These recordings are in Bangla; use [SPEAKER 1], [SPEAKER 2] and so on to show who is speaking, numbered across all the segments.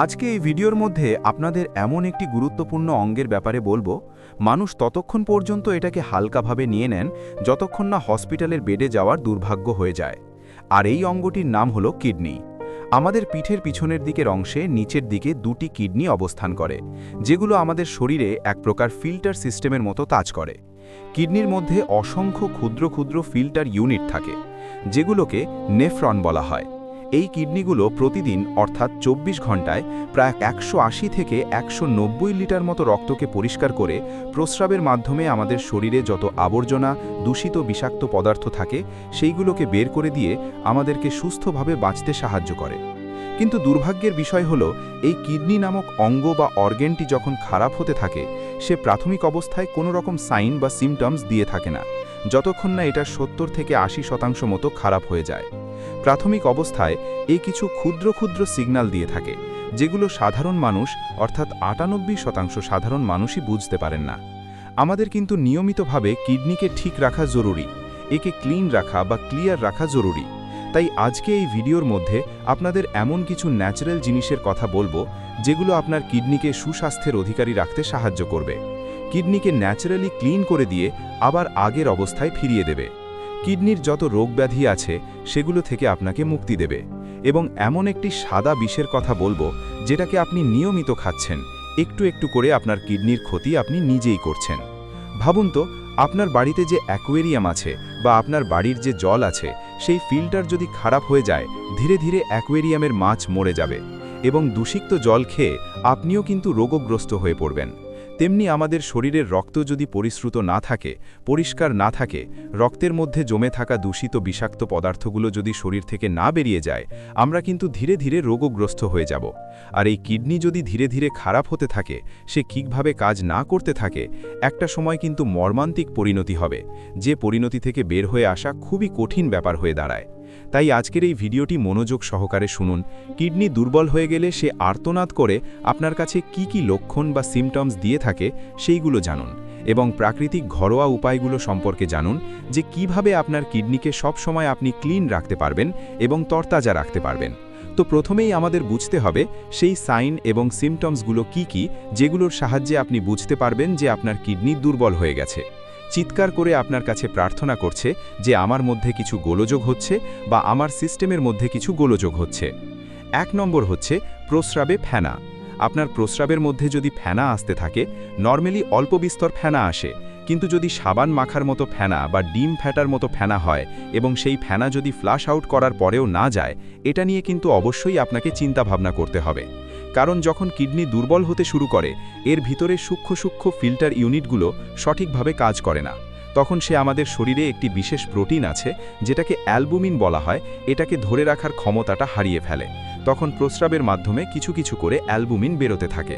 [SPEAKER 1] আজকে এই ভিডিওর মধ্যে আপনাদের এমন একটি গুরুত্বপূর্ণ অঙ্গের ব্যাপারে বলবো। মানুষ ততক্ষণ পর্যন্ত এটাকে হালকাভাবে নিয়ে নেন যতক্ষণ না হসপিটালের বেডে যাওয়ার দুর্ভাগ্য হয়ে যায়। আর এই অঙ্গটির নাম হলো কিডনি। আমাদের পিঠের পিছনের দিকের অংশে নিচের দিকে দুটি কিডনি অবস্থান করে, যেগুলো আমাদের শরীরে এক প্রকার ফিল্টার সিস্টেমের মতো কাজ করে। কিডনির মধ্যে অসংখ্য ক্ষুদ্র ক্ষুদ্র ফিল্টার ইউনিট থাকে, যেগুলোকে নেফ্রন বলা হয়। এই কিডনিগুলো প্রতিদিন অর্থাৎ ২৪ ঘন্টায় প্রায় ১৮০ থেকে ১৯০ লিটার মতো রক্তকে পরিষ্কার করে প্রস্রাবের মাধ্যমে আমাদের শরীরে যত আবর্জনা, দূষিত বিষাক্ত পদার্থ থাকে সেইগুলোকে বের করে দিয়ে আমাদেরকে সুস্থভাবে বাঁচতে সাহায্য করে। কিন্তু দুর্ভাগ্যের বিষয় হলো, এই কিডনি নামক অঙ্গ বা অর্গ্যানটি যখন খারাপ হতে থাকে, সে প্রাথমিক অবস্থায় কোনো রকম সাইন বা সিমটমস দিয়ে থাকে না, যতক্ষণ না এটা ৭০ থেকে ৮০% মতো খারাপ হয়ে যায়। প্রাথমিক অবস্থায় এই কিছু ক্ষুদ্র ক্ষুদ্র সিগন্যাল দিয়ে থাকে, যেগুলো সাধারণ মানুষ অর্থাৎ ৯৮% সাধারণ মানুষই বুঝতে পারেন না। আমাদের কিন্তু নিয়মিতভাবে কিডনিকে ঠিক রাখা জরুরি, একে ক্লিন রাখা বা ক্লিয়ার রাখা জরুরি। তাই আজকে এই ভিডিওর মধ্যে আপনাদের এমন কিছু ন্যাচারাল জিনিসের কথা বলবো, যেগুলো আপনার কিডনিকে সুস্বাস্থ্যের অধিকারী রাখতে সাহায্য করবে, কিডনিকে ন্যাচারালি ক্লিন করে দিয়ে আবার আগের অবস্থায় ফিরিয়ে দেবে, কিডনির যত রোগব্যাধি আছে সেগুলো থেকে আপনাকে মুক্তি দেবে। এবং এমন একটি সাদা বিষের কথা বলবো, যেটাকে আপনি নিয়মিত খাচ্ছেন, একটু একটু করে আপনার কিডনির ক্ষতি আপনি নিজেই করছেন। ভাবুন তো, আপনার বাড়িতে যে অ্যাকোয়ারিয়াম আছে বা আপনার বাড়ির যে জল আছে, সেই ফিল্টার যদি খারাপ হয়ে যায়, ধীরে ধীরে অ্যাকোয়ারিয়ামের মাছ মরে যাবে এবং দূষিত জল খেয়ে আপনিও কিন্তু রোগগ্রস্ত হয়ে পড়বেন। তেমনি আমাদের শরীরের রক্ত যদি পরিশ্রুত না থাকে, পরিষ্কার না থাকে, রক্তের মধ্যে জমে থাকা দূষিত বিষাক্ত পদার্থগুলো যদি শরীর থেকে না বেরিয়ে যায়, আমরা কিন্তু ধীরে ধীরে রোগগ্রস্ত হয়ে যাব। আর এই কিডনি যদি ধীরে ধীরে খারাপ হতে থাকে, সে ঠিকভাবে কাজ না করতে থাকে, একটা সময় কিন্তু মর্মান্তিক পরিণতি হবে, যে পরিণতি থেকে বের হয়ে আসা খুবই কঠিন ব্যাপার হয়ে দাঁড়ায়। তাই আজকের এই ভিডিওটি মনোযোগ সহকারে শুনুন। কিডনি দুর্বল হয়ে গেলে সে আর্তনাদ করে আপনার কাছে কি কি লক্ষণ বা সিমটমস দিয়ে থাকে সেইগুলো জানুন, এবং প্রাকৃতিক ঘরোয়া উপায়গুলো সম্পর্কে জানুন, যে কিভাবে আপনার কিডনিকে সব সময় আপনি ক্লিন রাখতে পারবেন এবং তরতাজা রাখতে পারবেন। তো প্রথমেই আমাদের বুঝতে হবে সেই সাইন এবং সিমটমসগুলো কি কি, যেগুলোর সাহায্যে আপনি বুঝতে পারবেন যে আপনার কিডনি দুর্বল হয়ে গেছে। চিৎকার করে আপনার কাছে প্রার্থনা করছে যে আমার মধ্যে কিছু গোলযোগ হচ্ছে বা আমার সিস্টেমের মধ্যে কিছু গোলযোগ হচ্ছে। ১ নম্বর হচ্ছে প্রস্রাবে ফেনা। আপনার প্রস্রাবের মধ্যে যদি ফেনা আসতে থাকে, নরমালি অল্প বিস্তর ফেনা আসে, কিন্তু যদি সাবান মাখার মতো ফেনা বা ডিম ফ্যাটার মতো ফেনা হয় এবং সেই ফেনা যদি ফ্লাশ আউট করার পরেও না যায়, এটা নিয়ে কিন্তু অবশ্যই আপনাকে চিন্তা ভাবনা করতে হবে। কারণ যখন কিডনি দুর্বল হতে শুরু করে, এর ভিতরে সূক্ষ্ম সূক্ষ্ম ফিল্টার ইউনিটগুলো সঠিকভাবে কাজ করে না। তখন সে আমাদের শরীরে একটি বিশেষ প্রোটিন আছে, যেটাকে অ্যালবুমিন বলা হয়, এটাকে ধরে রাখার ক্ষমতাটা হারিয়ে ফেলে। তখন প্রস্রাবের মাধ্যমে কিছু কিছু করে অ্যালবুমিন বেরোতে থাকে।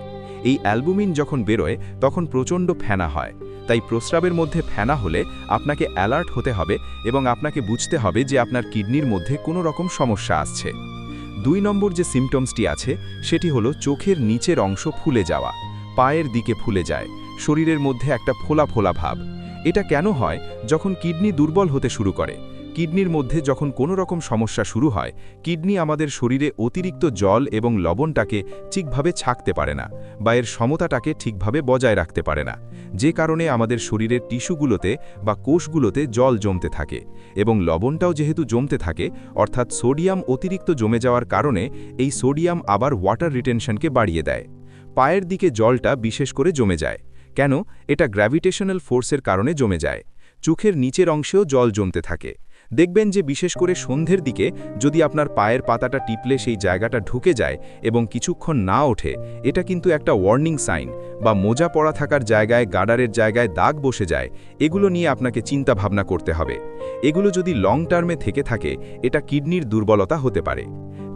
[SPEAKER 1] এই অ্যালবুমিন যখন বেরোয়, তখন প্রচণ্ড ফেনা হয়। তাই প্রস্রাবের মধ্যে ফেনা হলে আপনাকে অ্যালার্ট হতে হবে এবং আপনাকে বুঝতে হবে যে আপনার কিডনির মধ্যে কোনো রকম সমস্যা আসছে। ২ নম্বর যে সিমটমসটি আছে, সেটি হলো চোখের নিচের অংশ ফুলে যাওয়া, পায়ের দিকে ফুলে যায়, শরীরের মধ্যে একটা ফোলা ফোলা ভাব। এটা কেন হয়? যখন কিডনি দুর্বল হতে শুরু করে, কিডনির মধ্যে যখন কোনো রকম সমস্যা শুরু হয়, কিডনি আমাদের শরীরে অতিরিক্ত জল এবং লবণটাকে ঠিকভাবে ছাঁকতে পারে না বা এর সমতাটাকে ঠিকভাবে বজায় রাখতে পারে না, যে কারণে আমাদের শরীরের টিস্যুগুলোতে বা কোষগুলোতে জল জমতে থাকে এবং লবণটাও যেহেতু জমতে থাকে, অর্থাৎ সোডিয়াম অতিরিক্ত জমে যাওয়ার কারণে এই সোডিয়াম আবার ওয়াটার রিটেনশনকে বাড়িয়ে দেয়। পায়ের দিকে জলটা বিশেষ করে জমে যায়। কেন? এটা গ্র্যাভিটেশনাল ফোর্সের কারণে জমে যায়। চোখের নিচের অংশেও জল জমতে থাকে। দেখবেন যে বিশেষ করে সন্ধ্যের দিকে যদি আপনার পায়ের পাতাটা টিপলে সেই জায়গাটা ঢুকে যায় এবং কিছুক্ষণ না ওঠে, এটা কিন্তু একটা ওয়ার্নিং সাইন, বা মোজা পরা থাকার জায়গায় গার্ডারের জায়গায় দাগ বসে যায়। এগুলো নিয়ে আপনাকে চিন্তা ভাবনা করতে হবে। এগুলো যদি লং টার্মে থেকে থাকে, এটা কিডনির দুর্বলতা হতে পারে।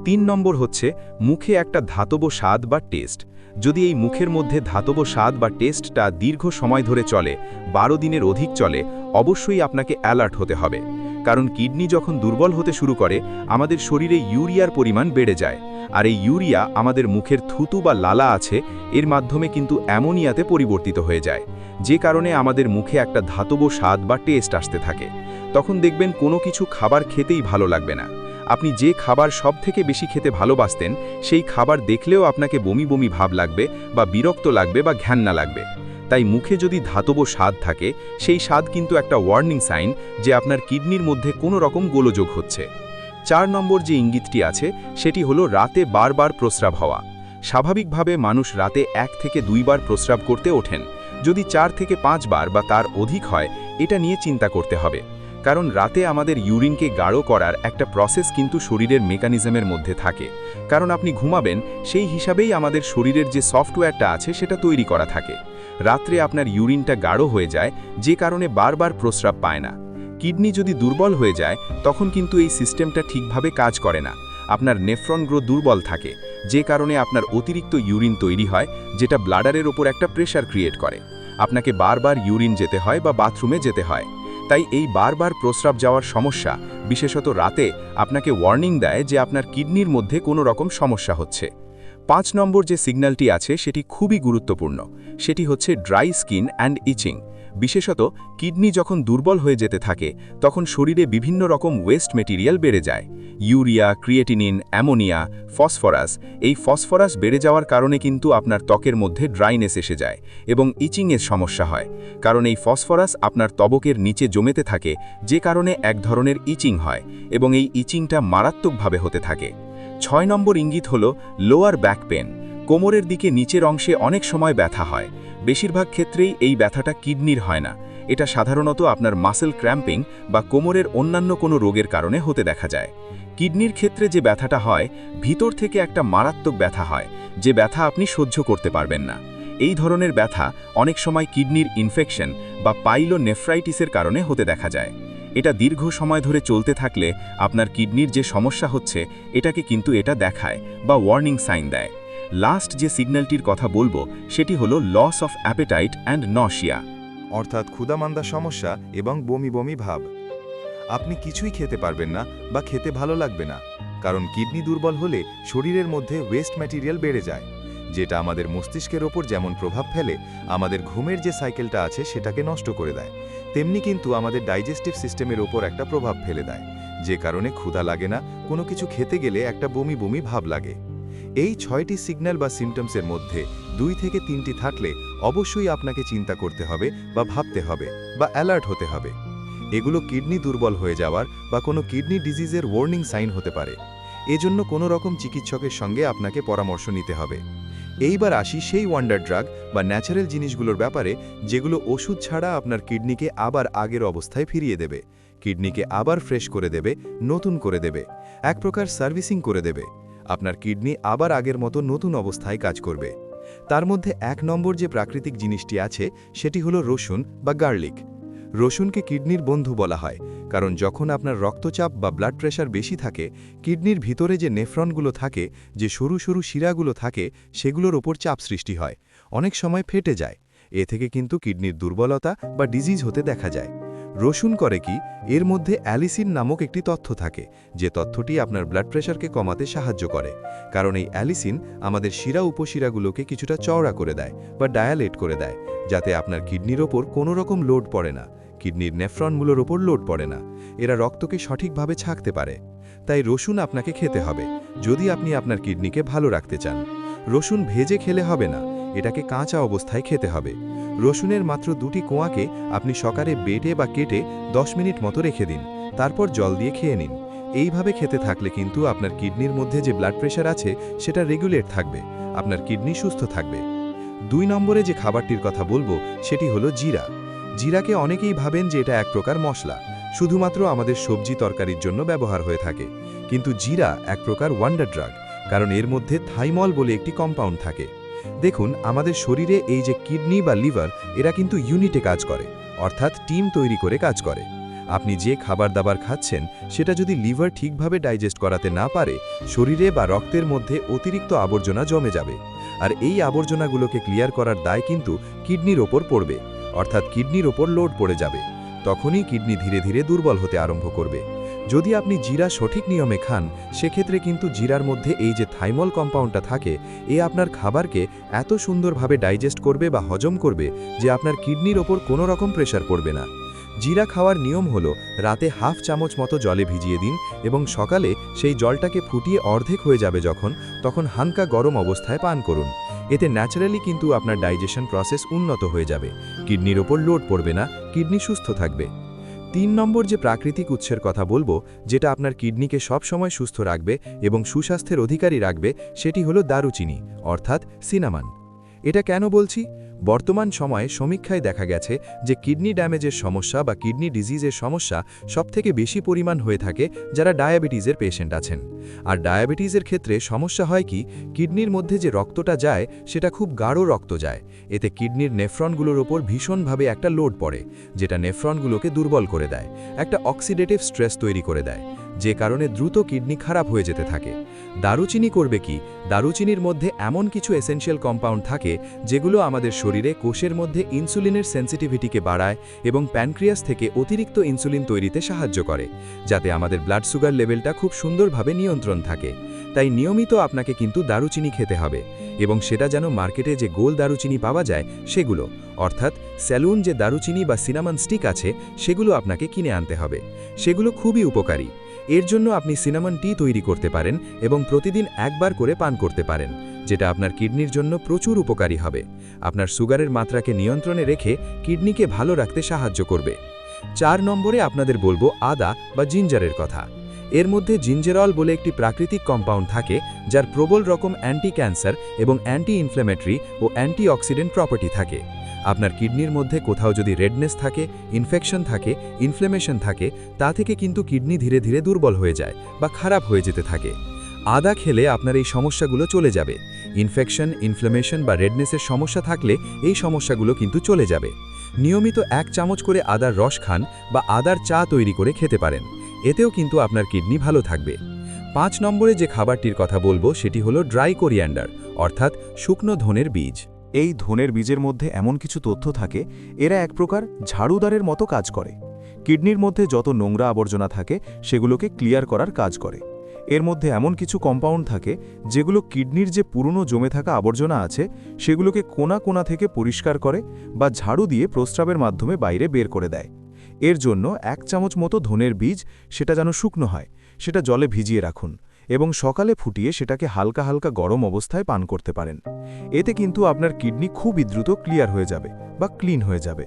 [SPEAKER 1] ৩ নম্বর হচ্ছে মুখে একটা ধাতব স্বাদ বা টেস্ট। যদি এই মুখের মধ্যে ধাতব স্বাদ বা টেস্টটা দীর্ঘ সময় ধরে চলে, ১২ দিনের অধিক চলে, অবশ্যই আপনাকে অ্যালার্ট হতে হবে। কারণ কিডনি যখন দুর্বল হতে শুরু করে, আমাদের শরীরে ইউরিয়ার পরিমাণ বেড়ে যায়, আর এই ইউরিয়া আমাদের মুখের থুতু বা লালা আছে, এর মাধ্যমে কিন্তু অ্যামোনিয়াতে পরিবর্তিত হয়ে যায়, যে কারণে আমাদের মুখে একটা ধাতব স্বাদ বা টেস্ট আসতে থাকে। তখন দেখবেন কোনো কিছু খাবার খেতেই ভালো লাগবে না। আপনি যে খাবার সবথেকে বেশি খেতে ভালোবাসতেন সেই খাবার দেখলেও আপনাকে বমি বমি ভাব লাগবে বা বিরক্ত লাগবে বা ঘ্যান্না লাগবে। তাই মুখে যদি ধাতব স্বাদ থাকে সেই স্বাদ কিন্তু একটা ওয়ার্নিং সাইন যে আপনার কিডনির মধ্যে কোনো রকম গোলযোগ হচ্ছে। 4 নম্বর যে ইঙ্গিতটি আছে সেটি হলো রাতে বারবার প্রস্রাব হওয়া। স্বাভাবিকভাবে মানুষ রাতে 1 থেকে 2 বার প্রস্রাব করতে ওঠেন। যদি 4 থেকে 5 বার বা তার অধিক হয় এটা নিয়ে চিন্তা করতে হবে, কারণ রাতে আমাদের ইউরিনকে গাঢ় করার একটা প্রসেস কিন্তু শরীরের মেকানিজমের মধ্যে থাকে। কারণ আপনি ঘুমাবেন সেই হিসাবেই আমাদের শরীরের যে সফটওয়্যারটা আছে সেটা তৈরি করা থাকে। রাত্রে আপনার ইউরিনটা গাঢ় হয়ে যায় যে কারণে বারবার প্রস্রাব পায় না। কিডনি যদি দুর্বল হয়ে যায় তখন কিন্তু এই সিস্টেমটা ঠিকভাবে কাজ করে না। আপনার নেফ্রন গ্রো দুর্বল থাকে যে কারণে আপনার অতিরিক্ত ইউরিন তৈরি হয়, যেটা ব্লাডারের ওপর একটা প্রেশার ক্রিয়েট করে। আপনাকে বারবার ইউরিন যেতে হয় বা বাথরুমে যেতে হয়। তাই এই বারবার প্রস্রাব যাওয়ার সমস্যা বিশেষত রাতে আপনাকে ওয়ার্নিং দেয় যে আপনার কিডনির মধ্যে কোনো রকম সমস্যা হচ্ছে। 5 নম্বর যে সিগন্যালটি আছে সেটি খুবই গুরুত্বপূর্ণ, সেটি হচ্ছে ড্রাই স্কিন অ্যান্ড ইচিং। বিশেষত কিডনি যখন দুর্বল হয়ে যেতে থাকে তখন শরীরে বিভিন্ন রকম ওয়েস্ট মেটেরিয়াল বেড়ে যায়। Urea, creatinine, ammonia, phosphorus. এই ফসফরাস বেড়ে যাওয়ার কারণে কিন্তু আপনার ত্বকের মধ্যে ড্রাইনেস এসে যায় এবং ইচিংয়ের সমস্যা হয়, কারণ এই ফসফরাস আপনার ত্বকের নিচে জমেতে থাকে যে কারণে এক ধরনের ইচিং হয় এবং এই ইচিংটা মারাত্মকভাবে হতে থাকে। 6 নম্বর ইঙ্গিত হল লোয়ার ব্যাক পেন। কোমরের দিকে নিচের অংশে অনেক সময় ব্যথা হয়। বেশিরভাগ ক্ষেত্রেই এই ব্যথাটা কিডনির হয় না, এটা সাধারণত আপনার মাসেল ক্র্যাম্পিং বা কোমরের অন্যান্য কোনো রোগের কারণে হতে দেখা যায়। কিডনির ক্ষেত্রে যে ব্যথাটা হয় ভিতর থেকে একটা মারাত্মক ব্যথা হয়, যে ব্যথা আপনি সহ্য করতে পারবেন না। এই ধরনের ব্যথা অনেক সময় কিডনির ইনফেকশন বা পাইলোনেফ্রাইটিসের কারণে হতে দেখা যায়। এটা দীর্ঘ সময় ধরে চলতে থাকলে আপনার কিডনির যে সমস্যা হচ্ছে এটাকে কিন্তু এটা দেখায় বা ওয়ার্নিং সাইন দেয়। লাস্ট যে সিগন্যালটির কথা বলবো সেটি হলো loss of appetite and nausea,
[SPEAKER 2] অর্থাৎ ক্ষুধামান্দা সমস্যা এবং বমি বমি ভাব। আপনি কিছুই খেতে পারবেন না বা খেতে ভালো লাগবে না, কারণ কিডনি দুর্বল হলে শরীরের মধ্যে ওয়েস্ট ম্যাটেরিয়াল বেড়ে যায়, যেটা আমাদের মস্তিষ্কের ওপর যেমন প্রভাব ফেলে, আমাদের ঘুমের যে সাইকেলটা আছে সেটাকে নষ্ট করে দেয়, তেমনি কিন্তু আমাদের ডাইজেস্টিভ সিস্টেমের ওপর একটা প্রভাব ফেলে দেয়, যে কারণে ক্ষুধা লাগে না, কোনো কিছু খেতে গেলে একটা বমি বমি ভাব লাগে। এই 6টি সিগন্যাল বা সিমটমসের মধ্যে 2 থেকে 3টি থাকলে অবশ্যই আপনাকে চিন্তা করতে হবে বা ভাবতে হবে বা অ্যালার্ট হতে হবে। এগুলো কিডনি দুর্বল হয়ে যাওয়ার বা কোনো কিডনি ডিজিজের ওয়ার্নিং সাইন হতে পারে। এজন্য কোনো রকম চিকিৎসকের সঙ্গে আপনাকে পরামর্শ নিতে হবে। এইবার আসি সেই ওয়ান্ডার ড্রাগ বা ন্যাচারাল জিনিসগুলোর ব্যাপারে, যেগুলো ওষুধ ছাড়া আপনার কিডনিকে আবার আগের অবস্থায় ফিরিয়ে দেবে, কিডনিকে আবার ফ্রেশ করে দেবে, নতুন করে দেবে, এক প্রকার সার্ভিসিং করে দেবে। আপনার কিডনি আবার আগের মতো নতুন অবস্থায় কাজ করবে। তার মধ্যে 1 নম্বর যে প্রাকৃতিক জিনিসটি আছে সেটি হলো রসুন বা গার্লিক। রসুনকে কিডনির বন্ধু বলা হয়, কারণ যখন আপনার রক্তচাপ বা ব্লাড প্রেশার বেশি থাকে, কিডনির ভিতরে যে নেফ্রনগুলো থাকে, যে সরু সরু শিরাগুলো থাকে, সেগুলোর ওপর চাপ সৃষ্টি হয়, অনেক সময় ফেটে যায়। এ থেকে কিন্তু কিডনির দুর্বলতা বা ডিজিজ হতে দেখা যায়। রসুন করে কি, এর মধ্যে অ্যালিসিন নামক একটি তথ্য থাকে, যে তথ্যটি আপনার ব্লাড প্রেশারকে কমাতে সাহায্য করে, কারণ এই অ্যালিসিন আমাদের শিরা উপশিরাগুলোকে কিছুটা চওড়া করে দেয় বা ডায়ালেট করে দেয়, যাতে আপনার কিডনির ওপর কোনো রকম লোড পড়ে না, কিডনির নেফ্রনগুলোর ওপর লোড পড়ে না, এরা রক্তকে সঠিকভাবে ছাঁকতে পারে। তাই রসুন আপনাকে খেতে হবে যদি আপনি আপনার কিডনিকে ভালো রাখতে চান। রসুন ভেজে খেলে হবে না, এটাকে কাঁচা অবস্থায় খেতে হবে। রসুনের মাত্র 2টি কোয়াকে আপনি সকালে বেটে বা কেটে 10 মিনিট মতো রেখে দিন, তারপর জল দিয়ে খেয়ে নিন। এইভাবে খেতে থাকলে কিন্তু আপনার কিডনির মধ্যে যে ব্লাড প্রেশার আছে সেটা রেগুলেট থাকবে, আপনার কিডনি সুস্থ থাকবে। 2 নম্বরে যে খাবারটির কথা বলবো সেটি হলো জিরা। জিরাকে অনেকেই ভাবেন যে এটা এক প্রকার মশলা, শুধুমাত্র আমাদের সবজি তরকারির জন্য ব্যবহার হয়ে থাকে, কিন্তু জিরা এক প্রকার ওয়ান্ডার ড্রাগ, কারণ এর মধ্যে থাইমল বলে একটি কম্পাউন্ড থাকে। দেখুন, আমাদের শরীরে এই যে কিডনি বা লিভার, এরা কিন্তু ইউনিটে কাজ করে, অর্থাৎ টিম তৈরি করে কাজ করে। আপনি যে খাবার দাবার খাচ্ছেন সেটা যদি লিভার ঠিকভাবে ডাইজেস্ট করাতে না পারে, শরীরে বা রক্তের মধ্যে অতিরিক্ত আবর্জনা জমে যাবে, আর এই আবর্জনাগুলোকে ক্লিয়ার করার দায় কিন্তু কিডনির ওপর পড়বে, অর্থাৎ কিডনির ওপর লোড পড়ে যাবে। তখনই কিডনি ধীরে ধীরে দুর্বল হতে আরম্ভ করবে। যদি আপনি জিরা সঠিক নিয়মে খান, সেক্ষেত্রে কিন্তু জিরার মধ্যে এই যে থাইমল কম্পাউন্ডটা থাকে, এ আপনার খাবারকে এত সুন্দরভাবে ডাইজেস্ট করবে বা হজম করবে যে আপনার কিডনির ওপর কোনো রকম প্রেশার পড়বে না। জিরা খাওয়ার নিয়ম হলো রাতে হাফ চামচ মতো জলে ভিজিয়ে দিন এবং সকালে সেই জলটাকে ফুটিয়ে অর্ধেক হয়ে যাবে তখন হালকা গরম অবস্থায় পান করুন। এতে ন্যাচারালি কিন্তু আপনার ডাইজেশন প্রসেস উন্নত হয়ে যাবে, কিডনির ওপর লোড পড়বে না, কিডনি সুস্থ থাকবে। 3 নম্বর যে প্রাকৃতিক উৎসের কথা বলবো, যেটা আপনার কিডনিকে সবসময় সুস্থ রাখবে এবং সুস্বাস্থ্যের অধিকারী রাখবে, সেটি হলো দারুচিনি অর্থাৎ সিনামন। এটা কেন বলছি? বর্তমান সময়ে সমীক্ষায় দেখা গেছে যে কিডনি ড্যামেজের সমস্যা বা কিডনি ডিজিজের সমস্যা সবথেকে বেশি পরিমাণ হয়ে থাকে যারা ডায়াবেটিসের পেশেন্ট আছেন। আর ডায়াবেটিসের ক্ষেত্রে সমস্যা হয় কি, কিডনির মধ্যে যে রক্তটা যায় সেটা খুব গাঢ় রক্ত যায়। এতে কিডনির নেফ্রনগুলোর ওপর ভীষণভাবে একটা লোড পড়ে, যেটা নেফ্রনগুলোকে দুর্বল করে দেয়, একটা অক্সিডেটিভ স্ট্রেস তৈরি করে দেয়, যে কারণে দ্রুত কিডনি খারাপ হয়ে যেতে থাকে। দারুচিনি করবে কি, দারুচিনির মধ্যে এমন কিছু এসেনশিয়াল কম্পাউন্ড থাকে যেগুলো আমাদের শরীরে কোষের মধ্যে ইনসুলিনের সেন্সিটিভিটিকে বাড়ায় এবং প্যানক্রিয়াস থেকে অতিরিক্ত ইনসুলিন তৈরিতে সাহায্য করে, যাতে আমাদের ব্লাড সুগার লেভেলটা খুব সুন্দরভাবে নিয়ন্ত্রণ থাকে। তাই নিয়মিত আপনাকে কিন্তু দারুচিনি খেতে হবে, এবং সেটা যেন মার্কেটে যে গোল দারুচিনি পাওয়া যায় সেগুলো, অর্থাৎ স্যালুন যে দারুচিনি বা সিনামন স্টিক আছে সেগুলো আপনাকে কিনে আনতে হবে। সেগুলো খুবই উপকারী। এর জন্য আপনি সিনামন টি তৈরি করতে পারেন এবং প্রতিদিন একবার করে পান করতে পারেন, যেটা আপনার কিডনির জন্য প্রচুর উপকারী হবে। আপনার সুগারের মাত্রাকে নিয়ন্ত্রণে রেখে কিডনিকে ভালো রাখতে সাহায্য করবে। 4 নম্বরে আপনাদের বলবো আদা বা জিঞ্জারের কথা। এর মধ্যে জিঞ্জেরল বলে একটি প্রাকৃতিক কম্পাউন্ড থাকে, যার প্রবল রকম অ্যান্টি ক্যান্সার এবং অ্যান্টি ইনফ্ল্যামেটরি ও অ্যান্টি অক্সিডেন্ট প্রপার্টি থাকে। আপনার কিডনির মধ্যে কোথাও যদি রেডনেস থাকে, ইনফেকশন থাকে, ইনফ্লেমেশন থাকে, তা থেকে কিন্তু কিডনি ধীরে ধীরে দুর্বল হয়ে যায় বা খারাপ হয়ে যেতে থাকে। আদা খেলে আপনার এই সমস্যাগুলো চলে যাবে। ইনফেকশন, ইনফ্লেমেশন বা রেডনেসের সমস্যা থাকলে এই সমস্যাগুলো কিন্তু চলে যাবে। নিয়মিত 1 চামচ করে আদার রস খান বা আদার চা তৈরি করে খেতে পারেন, এতেও কিন্তু আপনার কিডনি ভালো থাকবে। 5 নম্বরে যে খাবারটির কথা বলবো সেটি হলো ড্রাই কোরিয়ান্ডার অর্থাৎ শুকনো ধনের বীজ।
[SPEAKER 1] এই ধনের বীজের মধ্যে এমন কিছু তথ্য থাকে, এরা এক প্রকার ঝাড়ুদারের মতো কাজ করে। কিডনির মধ্যে যত নোংরা আবর্জনা থাকে সেগুলোকে ক্লিয়ার করার কাজ করে। এর মধ্যে এমন কিছু কম্পাউন্ড থাকে যেগুলো কিডনির যে পুরনো জমে থাকা আবর্জনা আছে সেগুলোকে কোনা কোনা থেকে পরিষ্কার করে বা ঝাড়ু দিয়ে প্রস্রাবের মাধ্যমে বাইরে বের করে দেয়। এর জন্য 1 চামচ মতো ধনের বীজ, সেটা যেন শুকনো হয়, সেটা জলে ভিজিয়ে রাখুন এবং সকালে ফুটিয়ে সেটাকে হালকা হালকা গরম অবস্থায় পান করতে পারেন। এতে কিন্তু আপনার কিডনি খুবই দ্রুত ক্লিয়ার হয়ে যাবে বা ক্লিন হয়ে যাবে।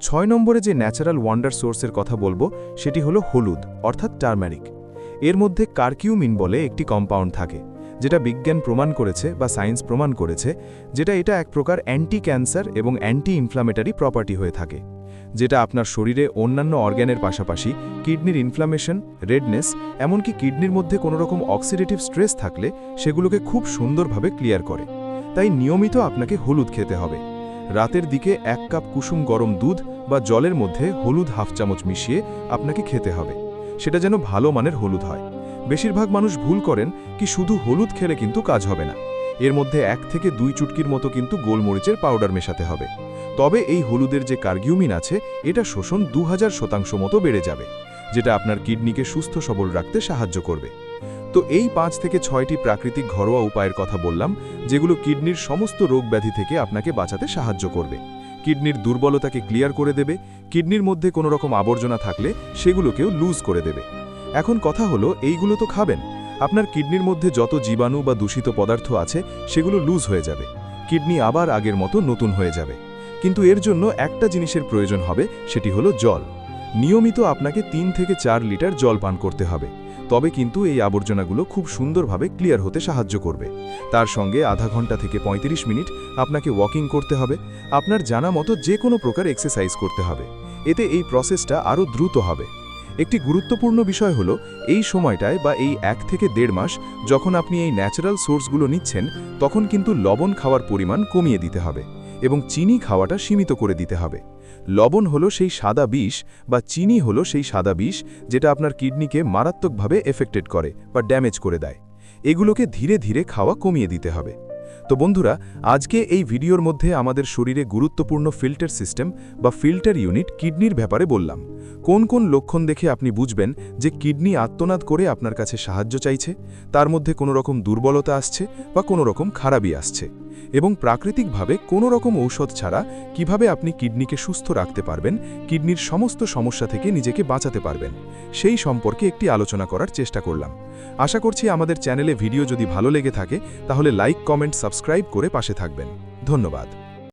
[SPEAKER 1] 6 নম্বরে যে ন্যাচারাল ওয়ান্ডার সোর্সের কথা বলবো সেটি হলো হলুদ অর্থাৎ টার্মারিক। এর মধ্যে কারকিউমিন বলে একটি কম্পাউন্ড থাকে, যেটা বিজ্ঞান প্রমাণ করেছে বা সায়েন্স প্রমাণ করেছে, এটা এক প্রকার অ্যান্টি ক্যান্সার এবং অ্যান্টি ইনফ্ল্যামেটরি প্রপার্টি হয়ে থাকে, যেটা আপনার শরীরে অন্যান্য অর্গ্যানের পাশাপাশি কিডনির ইনফ্ল্যামেশন, রেডনেস, এমনকি কিডনির মধ্যে কোনো রকম অক্সিডেটিভ স্ট্রেস থাকলে সেগুলোকে খুব সুন্দরভাবে ক্লিয়ার করে। তাই নিয়মিত আপনাকে হলুদ খেতে হবে। রাতের দিকে 1 কাপ কুসুম গরম দুধ বা জলের মধ্যে হলুদ হাফ চামচ মিশিয়ে আপনাকে খেতে হবে। সেটা যেন ভালো মানের হলুদ হয়। বেশিরভাগ মানুষ ভুল করেন কি শুধু হলুদ খেলে কিন্তু কাজ হবে না, এর মধ্যে 1 থেকে 2 চুটকির মতো কিন্তু গোলমরিচের পাউডার মেশাতে হবে। তবে এই হলুদের যে কার্কিউমিন আছে এটা শোষণ 2000% মতো বেড়ে যাবে, যেটা আপনার কিডনিকে সুস্থ সবল রাখতে সাহায্য করবে। তো এই 5 থেকে 6টি প্রাকৃতিক ঘরোয়া উপায়ের কথা বললাম, যেগুলো কিডনির সমস্ত রোগ ব্যাধি থেকে আপনাকে বাঁচাতে সাহায্য করবে, কিডনির দুর্বলতাকে ক্লিয়ার করে দেবে, কিডনির মধ্যে কোনো রকম আবর্জনা থাকলে সেগুলোকেও লুজ করে দেবে। এখন কথা হলো, এইগুলো তো খাবেন, আপনার কিডনির মধ্যে যত জীবাণু বা দূষিত পদার্থ আছে সেগুলো লুজ হয়ে যাবে, কিডনি আবার আগের মতো নতুন হয়ে যাবে। কিন্তু এর জন্য একটা জিনিসের প্রয়োজন হবে, সেটি হলো জল। নিয়মিত আপনাকে 3 থেকে 4 লিটার জল পান করতে হবে, তবে কিন্তু এই আবর্জনাগুলো খুব সুন্দরভাবে ক্লিয়ার হতে সাহায্য করবে। তার সঙ্গে আধা ঘন্টা থেকে 35 মিনিট আপনাকে ওয়াকিং করতে হবে, আপনার জানা মতো যে কোনো প্রকার এক্সারসাইজ করতে হবে। এতে এই প্রসেসটা আরও দ্রুত হবে। একটি গুরুত্বপূর্ণ বিষয় হলো, এই সময়টায় বা এই 1 থেকে 1.5 মাস যখন আপনি এই ন্যাচারাল সোর্সগুলো নিচ্ছেন, তখন কিন্তু লবণ খাওয়ার পরিমাণ কমিয়ে দিতে হবে এবং চিনি খাওয়াটা সীমিত করে দিতে হবে। লবণ হলো সেই সাদা বিষ বা চিনি হলো সেই সাদা বিষ যেটা আপনার কিডনিকে মারাত্মকভাবে এফেক্টেড করে বা ড্যামেজ করে দেয়। এগুলোকে ধীরে ধীরে খাওয়া কমিয়ে দিতে হবে। তো বন্ধুরা, আজকে এই ভিডিওর মধ্যে আমাদের শরীরে গুরুত্বপূর্ণ ফিল্টার সিস্টেম বা ফিল্টার ইউনিট কিডনির ব্যাপারে বললাম। কোন কোন লক্ষণ দেখে আপনি বুঝবেন যে কিডনি আত্মনাদ করে আপনার কাছে সাহায্য চাইছে, তার মধ্যে কোনো রকম দুর্বলতা আসছে বা কোনো রকম খারাপই আসছে।
[SPEAKER 3] এবং প্রাকৃতিকভাবে কোনো রকম ঔষধ ছাড়া কিভাবে আপনি কিডনিকে সুস্থ রাখতে পারবেন, কিডনির সমস্ত সমস্যা থেকে নিজেকে বাঁচাতে পারবেন, সেই সম্পর্কে একটি আলোচনা করার চেষ্টা করলাম। আশা করছি আমাদের চ্যানেলে ভিডিও যদি ভালো লেগে থাকে তাহলে লাইক, কমেন্ট, সাবস্ক্রাইব করে পাশে থাকবেন। ধন্যবাদ।